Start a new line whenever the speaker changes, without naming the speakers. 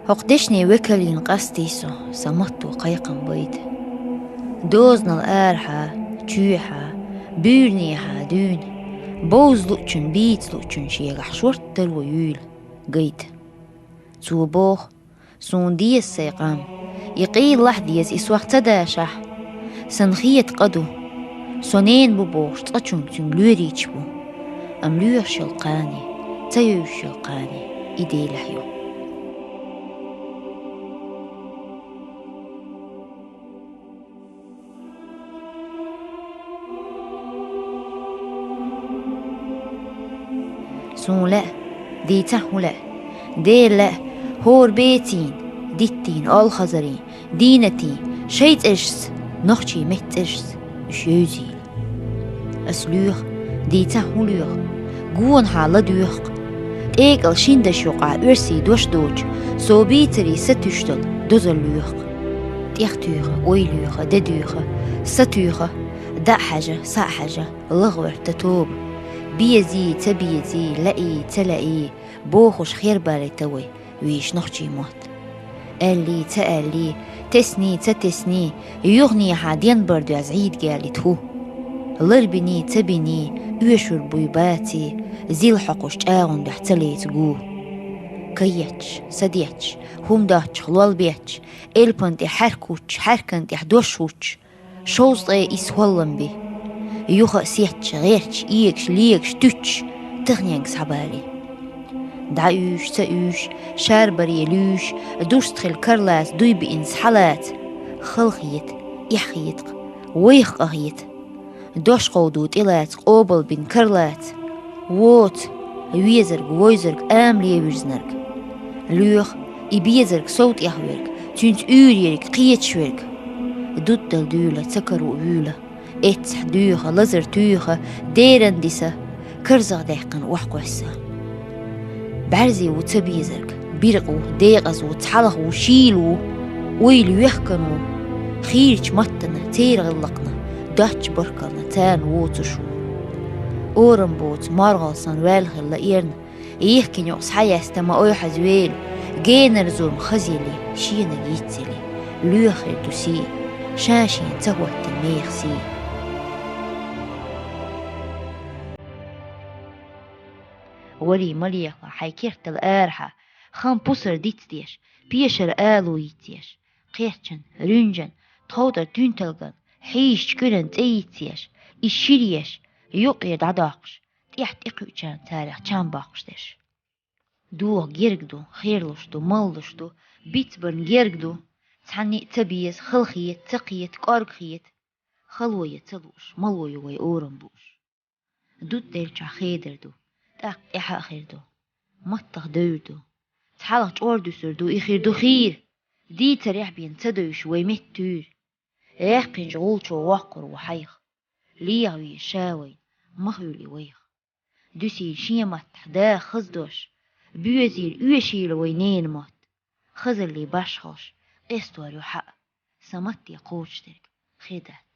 هقدشني وكلين قستيسو سمطو قيقا بيد دوزنا الآرحة تشوحة بيرنيحة دون بوز لوتشن بيت لوتشن شيغح شورت تلو يول قيد سو بوخ سون ديس سيقام يقيل لحديز إسوقت داشح سنخية قدو سونين ببوش تقشن تنلوريش بو أملوح شلقاني تيوش شلقاني إيدي لحيو سون لا دي تحو لا دير لا هور بيتين ديتين آل خزرين دينتي شيت إرس نخشي مت إرس شيوزي أسلوخ دي تحو لوخ قوان حالة دوخ إيقل شندش يقع إرسي دوش دوج سو بيتري ستشتل دوزل لوخ تيختوخة ويلوخة ددوخة ستوخة دا حاجة سا حاجة لغور تتوب بيزي تبيزي لقي تلاقي بوخش خير باري توي ويش نخشي موت قالي تقالي تسني تتسني يغني حادين بردو عزعيد قالي تهو لربني تبني ويشور بيباتي زيل حقوش تاغن دحتلي تقو كيتش سديتش هم داتش خلوال بيتش إلبنتي حركوش حركنتي حدوشوش شوز اي إسوالن بي يوخا سيتش غيرتش إيكش ليكش تتش تغنيانكس حبالي دعيوش تأوش شاربري لوش دوشتخل كرلاس دوي بإنس حالات خلخيت إحخيت ويخ أغيت دوش قودوت إلات قوبل بين كرلات ووت ويزرق ويزرق آملي ويزنرق لوخ إبيزرق صوت يحويرق تنت أوريرق قيت شويرق دودل دولة تكرو أولا إتح دوخة لزر توخة ديرن ديسة كرزغ ديقن وحقوسة بعرزي وتبيزرق بيرقو ديقز وتحلق وشيلو ويلو يحكنو خيرش متنا تيرغ اللقنا داتش بركلنا تان ووتشو أورن بوت مارغلسان والغل لإيرن يحكن يقص حياس تما أويح زويل جينر زوم خزيلي شينر يتسلي لوخر دوسي شاشين تهوت الميخسي ولي مليقة حيكيرت الآرحة خان بوسر ديتستيش بيشر آلو يتيش قيرتشن رنجن تخوتر تنتلغن حيش كرن تيتيش إشيريش يقيد عداقش تيحت إقوشان تاريخ چان باقشتش دوغ جيرقدو خيرلشدو ملشدو بيتبرن جيرقدو تحني تبيز خلخيت تقيت قارقيت خلوية تلوش ملوي وي أورن بوش دود ديرچا خيدردو تاق إحا خيردو مطق دوردو تحالق جوردو سردو إخيردو خير دي تريح بين تدوش ويمت تور ريح بين جغولشو وقر وحيخ ليغوي شاوي مخيولي ويخ دوسي شيمت دا خزدوش بيوزير اوشيل وينين مات خزر لي باشخوش استواريو حق سمت يقوش ترك خيدات